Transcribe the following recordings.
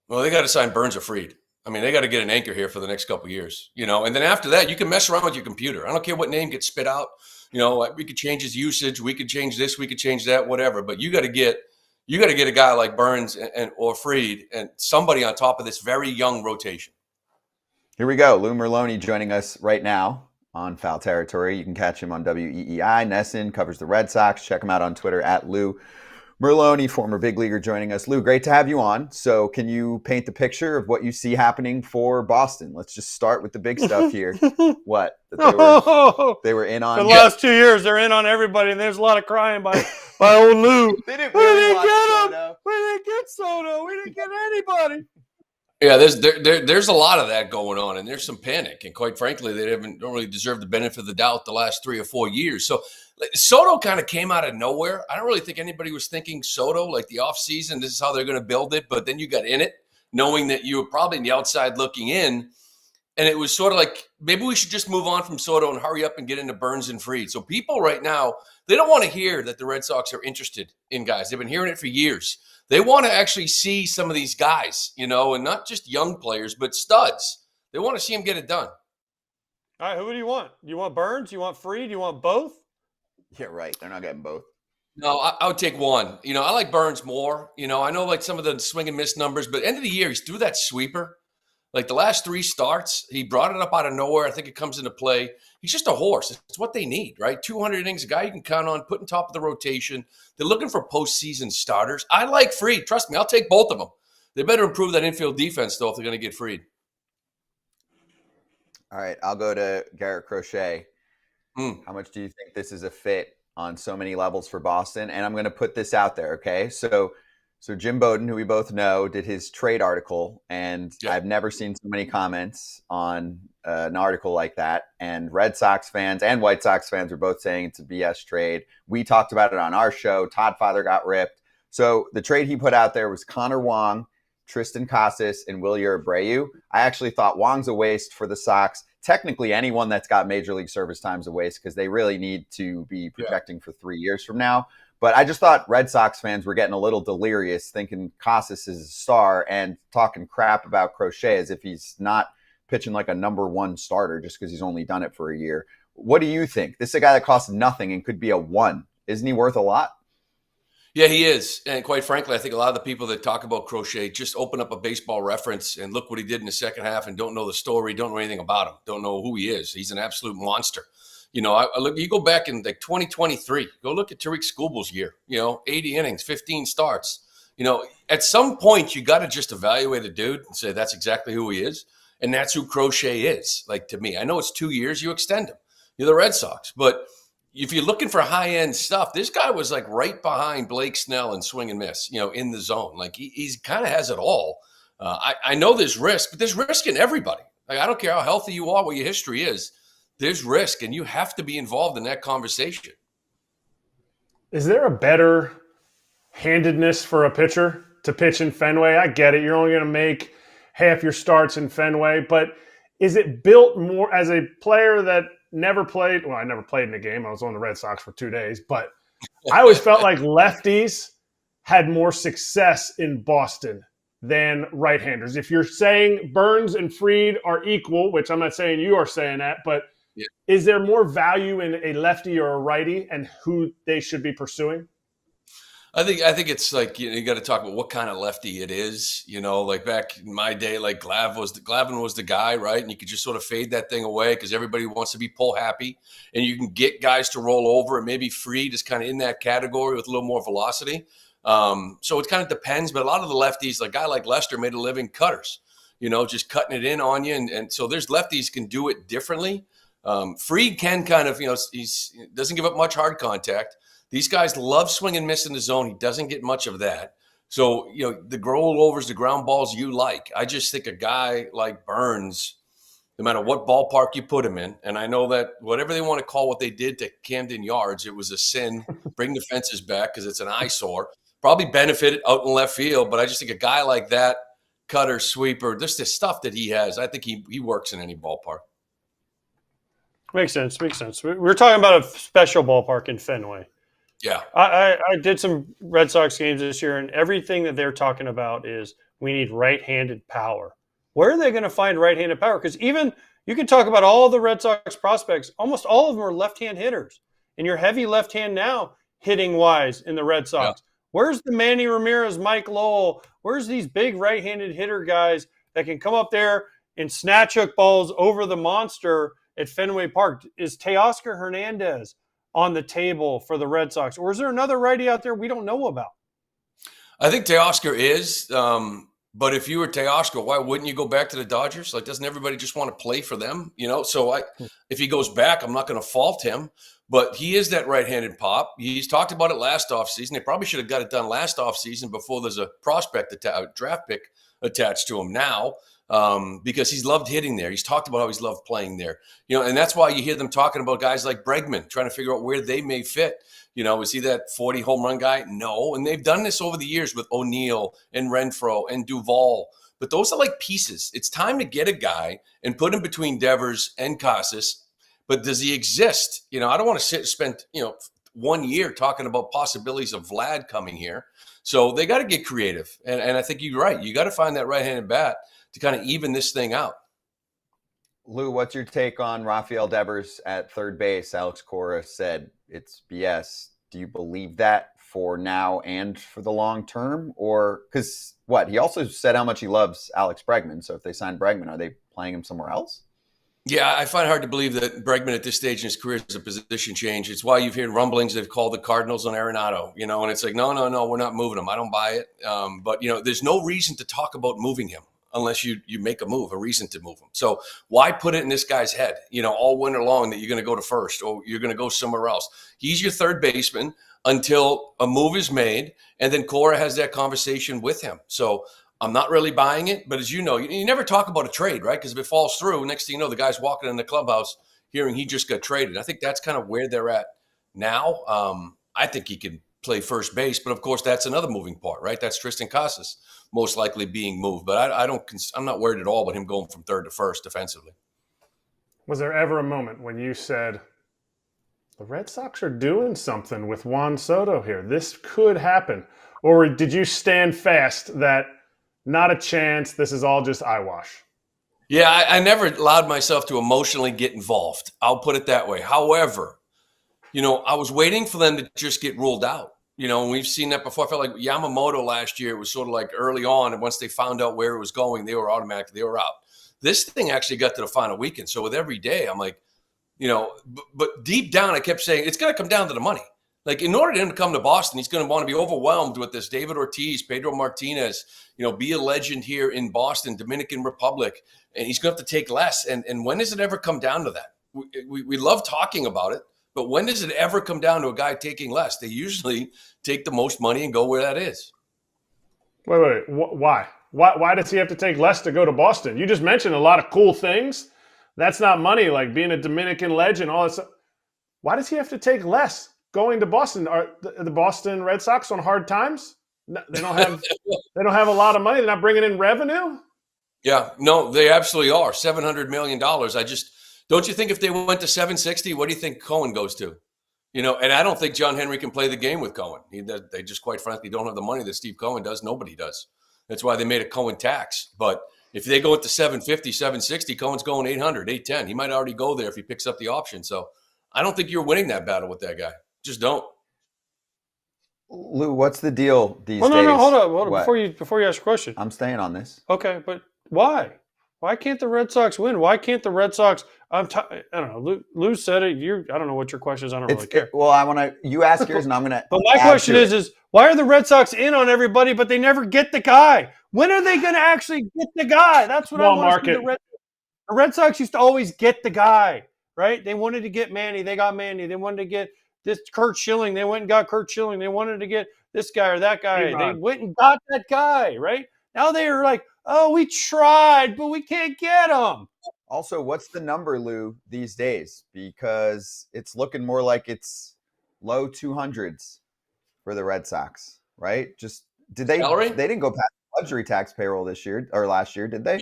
Well, they got to sign Burnes or Fried. I mean, they got to get an anchor here for the next couple of years, and then after that, you can mess around with your computer. I don't care what name gets spit out. We could change his usage. We could change this. We could change that. Whatever. But you got to get a guy like Burnes and or Fried and somebody on top of this very young rotation. Here we go. Lou Merloni joining us right now on Foul Territory. You can catch him on WEEI. Nesson covers the Red Sox. Check him out on Twitter at Lou Merloni, former big leaguer, joining us. Lou, great to have you on. So can you paint the picture of what you see happening for Boston? Let's just start with the big stuff here. What? They were in on? For the last 2 years, they're in on everybody, and there's a lot of crying by old Lou. They didn't really watch Soto. We didn't get Soto. We didn't get anybody. Yeah, there's a lot of that going on, and there's some panic. And quite frankly, they don't really deserve the benefit of the doubt the last 3 or 4 years. So Soto kind of came out of nowhere. I don't really think anybody was thinking Soto, like the offseason, this is how they're going to build it. But then you got in it, knowing that you were probably on the outside looking in. And it was sort of like, maybe we should just move on from Soto and hurry up and get into Burnes and Fried. So people right now, they don't want to hear that the Red Sox are interested in guys. They've been hearing it for years. They want to actually see some of these guys, and not just young players, but studs. They want to see them get it done. All right, who do you want? You want Burnes? You want Fried? You want both? Yeah, right. They're not getting both. No, I would take one. I like Burnes more. I know like some of the swing and miss numbers, but end of the year, he's through that sweeper. Like the last 3 starts, he brought it up out of nowhere. I think it comes into play. He's just a horse. It's what they need, right? 200 innings, a guy you can count on, put in top of the rotation. They're looking for postseason starters. I like Fried. Trust me, I'll take both of them. They better improve that infield defense, though, if they're going to get Fried. All right, I'll go to Garrett Crochet. How much do you think this is a fit on so many levels for Boston? And I'm going to put this out there, okay? So Jim Bowden, who we both know, did his trade article, and I've never seen so many comments on an article like that. And Red Sox fans and White Sox fans were both saying it's a BS trade. We talked about it on our show. Todd Father got ripped. So the trade he put out there was Connor Wong, Tristan Casas, and Wilyer Abreu. I actually thought Wong's a waste for the Sox. Technically, anyone that's got Major League service time is a waste because they really need to be projecting for 3 years from now. But I just thought Red Sox fans were getting a little delirious thinking Casas is a star and talking crap about Crochet as if he's not pitching like a number 1 starter just because he's only done it for a year. What do you think? This is a guy that costs nothing and could be a 1. Isn't he worth a lot? Yeah, he is. And quite frankly, I think a lot of the people that talk about Crochet just open up a baseball reference and look what he did in the second half and don't know the story, don't know anything about him, don't know who he is. He's an absolute monster. I look. You go back in like 2023. Go look at Tariq Skubal's year. 80 innings, 15 starts. At some point you got to just evaluate the dude and say that's exactly who he is, and that's who Crochet is. Like to me, I know it's 2 years. You extend him. You're the Red Sox, but if you're looking for high end stuff, this guy was like right behind Blake Snell and swing and miss. In the zone. Like he's kind of has it all. I know there's risk, but there's risk in everybody. Like I don't care how healthy you are, what your history is. There's risk, and you have to be involved in that conversation. Is there a better handedness for a pitcher to pitch in Fenway? I get it. You're only going to make half your starts in Fenway, but is it built more as a player that never played? Well, I never played in a game. I was on the Red Sox for 2 days, but I always felt like lefties had more success in Boston than right-handers. If you're saying Burnes and Fried are equal, which I'm not saying you are saying that, but is there more value in a lefty or a righty and who they should be pursuing? I think it's like you got to talk about what kind of lefty it is. Like back in my day, like Glavine was the guy, right? And you could just sort of fade that thing away because everybody wants to be pull happy, and you can get guys to roll over. And maybe Fried is kind of in that category with a little more velocity. So it kind of depends. But a lot of the lefties, like a guy like Lester, made a living cutters. Just cutting it in on you, and so there's lefties can do it differently. Fried can kind of, he doesn't give up much hard contact. These guys love swing and miss in the zone. He doesn't get much of that. So, the rollovers, the ground balls you like. I just think a guy like Burnes, no matter what ballpark you put him in, and I know that whatever they want to call what they did to Camden Yards, it was a sin. Bring the fences back because it's an eyesore. Probably benefited out in left field, but I just think a guy like that, cutter, sweeper, just the stuff that he has, I think he works in any ballpark. Makes sense. We're talking about a special ballpark in Fenway. Yeah. I did some Red Sox games this year, and everything that they're talking about is We need right-handed power. Where are they going to find right-handed power? Because even you can talk about all the Red Sox prospects. Almost all of them are left-hand hitters. And you're heavy left-hand now, hitting-wise, in the Red Sox. Yeah. Where's the Manny Ramirez, Mike Lowell? Where's these big right-handed hitter guys that can come up there and snatch hook balls over the monster at Fenway Park? Is Teoscar Hernandez on the table for the Red Sox? Or is there another righty out there we don't know about? I think Teoscar is. But if you were Teoscar, why wouldn't you go back to the Dodgers? Like, doesn't everybody just want to play for them? You know, so if he goes back, I'm not going to fault him. But he is that right-handed pop. He's talked about it last offseason. They probably should have got it done last offseason before there's a prospect draft pick attached to him now, because he's loved hitting there. He's talked about how he's loved playing there. You know, and that's why you hear them talking about guys like Bregman, trying to figure out where they may fit. You know, is he that 40 home run guy? No. And they've done this over the years with O'Neill and Renfroe and Duvall. But those are like pieces. It's time to get a guy and put him between Devers and Casas. But does he exist? You know, I don't want to spend 1 year talking about possibilities of Vlad coming here. So they got to get creative. And I think you're right. You got to find that right-handed bat to kind of even this thing out. Lou, what's your take on Rafael Devers at third base? Alex Cora said it's BS. Do you believe that for now and for the long term? Or because he also said how much he loves Alex Bregman. So if they sign Bregman, are they playing him somewhere else? Yeah, I find it hard to believe that Bregman at this stage in his career is a position change. It's why you've heard rumblings they've called the Cardinals on Arenado, and it's like, no, we're not moving him. I don't buy it. But there's no reason to talk about moving him unless you make a move, a reason to move him. So why put it in this guy's head, all winter long that you're going to go to first or you're going to go somewhere else? He's your third baseman until a move is made, and then Cora has that conversation with him. So I'm not really buying it, but as you know, you never talk about a trade, right? Because if it falls through, next thing you know, the guy's walking in the clubhouse hearing he just got traded. I think that's kind of where they're at now. I think he can play first base, but of course that's another moving part, right? That's Tristan Casas most likely being moved, but I'm not worried at all about him going from third to first defensively. Was there ever a moment when you said, the Red Sox are doing something with Juan Soto here? This could happen. Or did you stand fast that not a chance, this is all just eyewash? Yeah, I never allowed myself to emotionally get involved. I'll put it that way. However, I was waiting for them to just get ruled out. And we've seen that before. I felt like Yamamoto last year, it was sort of like early on, and once they found out where it was going, they were out. This thing actually got to the final weekend. So with every day, I'm like, but deep down, I kept saying, it's going to come down to the money. Like, in order for him to come to Boston, he's going to want to be overwhelmed with this David Ortiz, Pedro Martinez, be a legend here in Boston, Dominican Republic, and he's going to have to take less. And when does it ever come down to that? We love talking about it, but when does it ever come down to a guy taking less? They usually take the most money and go where that is. Wait. Why? Why does he have to take less to go to Boston? You just mentioned a lot of cool things. That's not money, like being a Dominican legend, all that stuff. Why does he have to take less going to Boston? Are the Boston Red Sox on hard times? They don't have a lot of money. They're not bringing in revenue. Yeah, no, they absolutely are. $700 million. Don't you think if they went to 760, what do you think Cohen goes to? And I don't think John Henry can play the game with Cohen. They just quite frankly don't have the money that Steve Cohen does. Nobody does. That's why they made a Cohen tax. But if they go into 750, 760, Cohen's going 800, 810. He might already go there if he picks up the option. So I don't think you're winning that battle with that guy. Just don't. Lou, what's the deal these days? No, hold on. Before you ask your question. I'm staying on this. Okay, but why? Why can't the Red Sox win? Why can't the Red Sox? I don't know. Lou said it. I don't know what your question is. I don't really care. You ask yours, and I'm gonna. But my question is why are the Red Sox in on everybody, but they never get the guy? When are they going to actually get the guy? That's what I want to see. The Red Sox used to always get the guy, right? They wanted to get Manny. They got Manny. They wanted to get this Kurt Schilling. They went and got Kurt Schilling. They wanted to get this guy or that guy. They went and got that guy, right? Now they are like, oh, we tried, but we can't get him. Also, what's the number, Lou, these days? Because it's looking more like it's low 200s for the Red Sox, right? Did they? Salary? They didn't go past luxury tax payroll this year or last year, did they?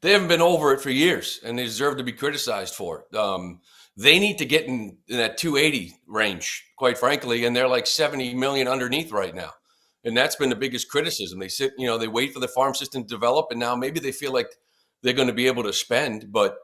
They haven't been over it for years, and they deserve to be criticized for it. They need to get in that 280 range, quite frankly, and they're like 70 million underneath right now. And that's been the biggest criticism. They sit, they wait for the farm system to develop, and now maybe they feel like they're going to be able to spend, but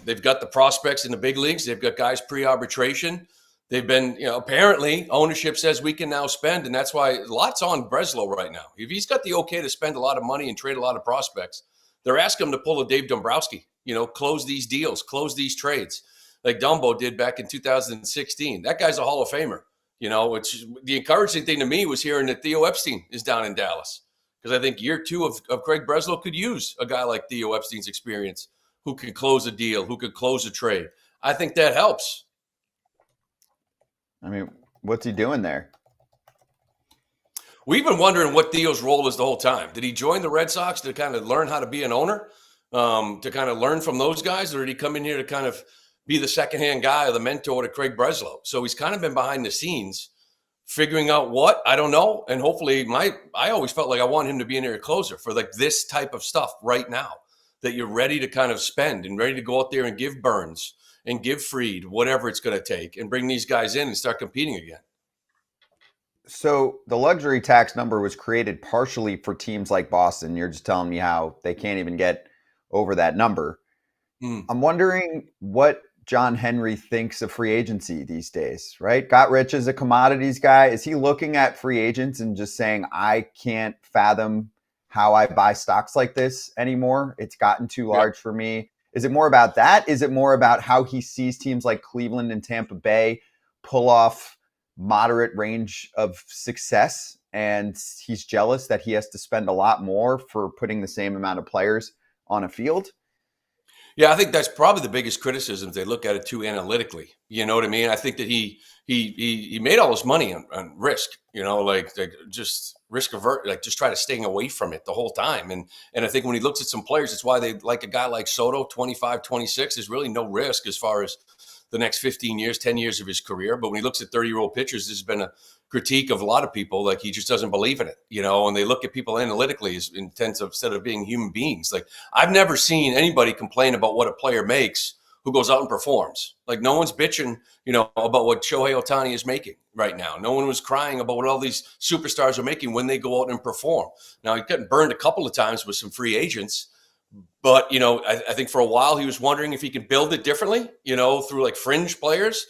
they've got the prospects in the big leagues. They've got guys pre-arbitration. They've been, apparently ownership says we can now spend, and that's why lots on Breslow right now. If he's got the okay to spend a lot of money and trade a lot of prospects, they're asking him to pull a Dave Dombrowski, close these deals, close these trades, like Dumbo did back in 2016. That guy's a Hall of Famer. Which the encouraging thing to me was hearing that Theo Epstein is down in Dallas, because I think year 2 of Craig Breslow could use a guy like Theo Epstein's experience, who could close a deal, who could close a trade. I think that helps. I mean, what's he doing there? We've been wondering what Theo's role is the whole time. Did he join the Red Sox to kind of learn how to be an owner, to kind of learn from those guys, or did he come in here to kind of be the secondhand guy or the mentor to Craig Breslow? So he's kind of been behind the scenes figuring out what, I don't know. And hopefully I always felt like I want him to be in here a closer for like this type of stuff right now, that you're ready to kind of spend and ready to go out there and give Burnes and give Fried whatever it's going to take and bring these guys in and start competing again. So the luxury tax number was created partially for teams like Boston. You're just telling me how they can't even get over that number. I'm wondering what John Henry thinks of free agency these days, right? Got rich as a commodities guy. Is he looking at free agents and just saying, I can't fathom how I buy stocks like this anymore? It's gotten too large for me. Is it more about that? Is it more about how he sees teams like Cleveland and Tampa Bay pull off moderate range of success, and he's jealous that he has to spend a lot more for putting the same amount of players on a field? Yeah, I think that's probably the biggest criticism. They look at it too analytically. You know what I mean? I think that he made all his money on risk. Like just risk avert, like just try to staying away from it the whole time. And I think when he looks at some players, it's why they like a guy like Soto, 25, 26. There's really no risk as far as the next 15 years, 10 years of his career. But when he looks at 30-year-old pitchers, there's been a critique of a lot of people, like he just doesn't believe in it, and they look at people analytically instead of being human beings. Like I've never seen anybody complain about what a player makes who goes out and performs. Like no one's bitching, about what Shohei Ohtani is making right now. No one was crying about what all these superstars are making when they go out and perform. Now, he's gotten burned a couple of times with some free agents, but, I think for a while he was wondering if he could build it differently, through like fringe players,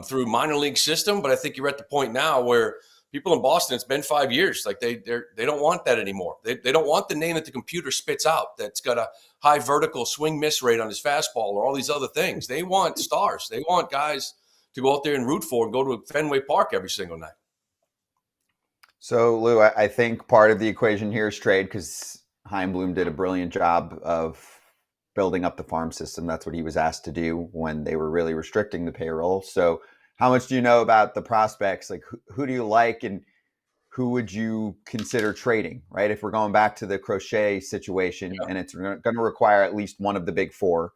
through minor league system. But I think you're at the point now where people in Boston, it's been 5 years. Like they don't want that anymore. They don't want the name that the computer spits out that's got a high vertical swing miss rate on his fastball or all these other things. They want stars. They want guys to go out there and root for and go to Fenway Park every single night. So, Lou, I think part of the equation here is trade, because Heimblum did a brilliant job of building up the farm system. That's what he was asked to do when they were really restricting the payroll. So how much do you know about the prospects? Like who do you like and who would you consider trading, right? If we're going back to the Crochet situation, and it's going to require at least one of the big four,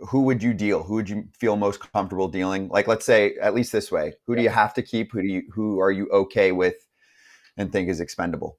who would you deal? Who would you feel most comfortable dealing? Like, let's say, at least this way, who do you have to keep? Who are you okay with and think is expendable?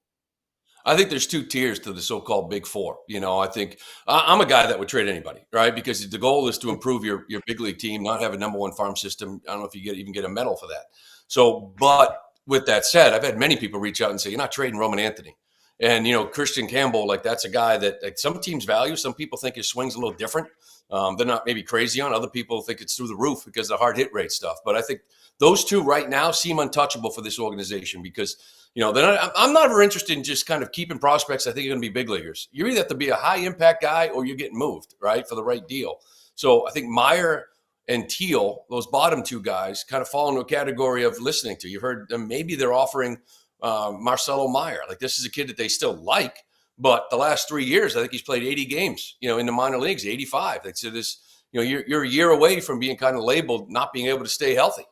I think there's 2 tiers to the so-called big four. I think I'm a guy that would trade anybody, right? Because the goal is to improve your big league team, not have a number one farm system. I don't know if you even get a medal for that. So, but with that said, I've had many people reach out and say, you're not trading Roman Anthony. And, Christian Campbell, like that's a guy that like, some teams value. Some people think his swing's a little different. They're not maybe crazy on. Other people think it's through the roof because of the hard hit rate stuff. But I think those 2 right now seem untouchable for this organization because, I'm not ever interested in just kind of keeping prospects I think are going to be big leaguers. You either have to be a high impact guy or you're getting moved, right, for the right deal. So I think Meyer and Teal, those bottom 2 guys, kind of fall into a category of listening to. You've heard them, maybe they're offering Marcelo Meyer. Like this is a kid that they still like, but the last 3 years, I think he's played 80 games, in the minor leagues, 85. They said this, you're a year away from being kind of labeled not being able to stay healthy,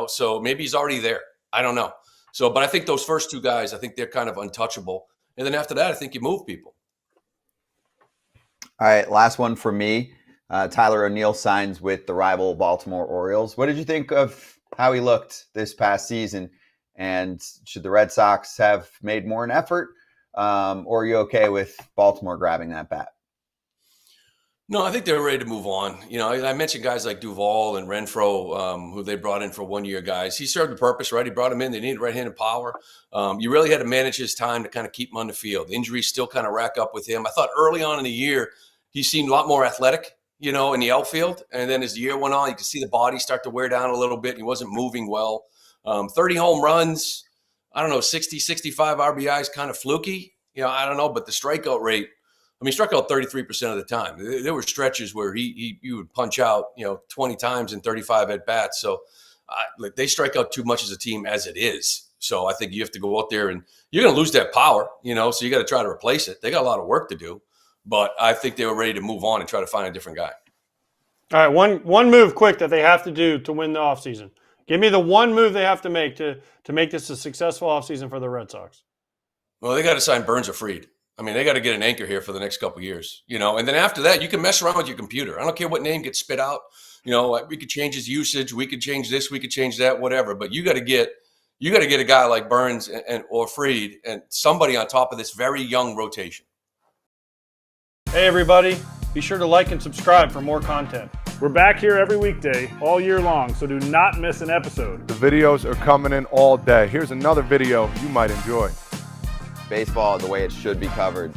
so maybe he's already there. I don't know. So, but I think those first 2 guys, I think they're kind of untouchable. And then after that, I think you move people. All right, last one for me. Tyler O'Neill signs with the rival Baltimore Orioles. What did you think of how he looked this past season? And should the Red Sox have made more an effort? Or are you okay with Baltimore grabbing that bat? No, I think they're ready to move on. You know, I mentioned guys like Duvall and Renfroe, who they brought in for 1-year guys. He served the purpose, right? He brought him in. They needed right-handed power. You really had to manage his time to kind of keep him on the field. Injuries still kind of rack up with him. I thought early on in the year, he seemed a lot more athletic, you know, in the outfield. And then as the year went on, you could see the body start to wear down a little bit. He wasn't moving well. 30 home runs, I don't know, 60, 65 RBIs, kind of fluky. You know, I don't know, but the strikeout rate, I mean, he struck out 33% of the time. There were stretches where you would punch out, you know, 20 times in 35 at bats. So like they strike out too much as a team as it is. So I think you have to go out there and you're going to lose that power, you know, so you got to try to replace it. They got a lot of work to do, but I think they were ready to move on and try to find a different guy. All right, one move quick that they have to do to win the offseason. Give me the one move they have to make this a successful offseason for the Red Sox. Well, they got to sign Burnes or Fried. I mean, they got to get an anchor here for the next couple of years, you know, and then after that, you can mess around with your computer. I don't care what name gets spit out. You know, we could change his usage. We could change this. We could change that, whatever. But you got to get a guy like Burnes or Fried and somebody on top of this very young rotation. Hey, everybody. Be sure to like and subscribe for more content. We're back here every weekday, all year long, so do not miss an episode. The videos are coming in all day. Here's another video you might enjoy. Baseball the way it should be covered.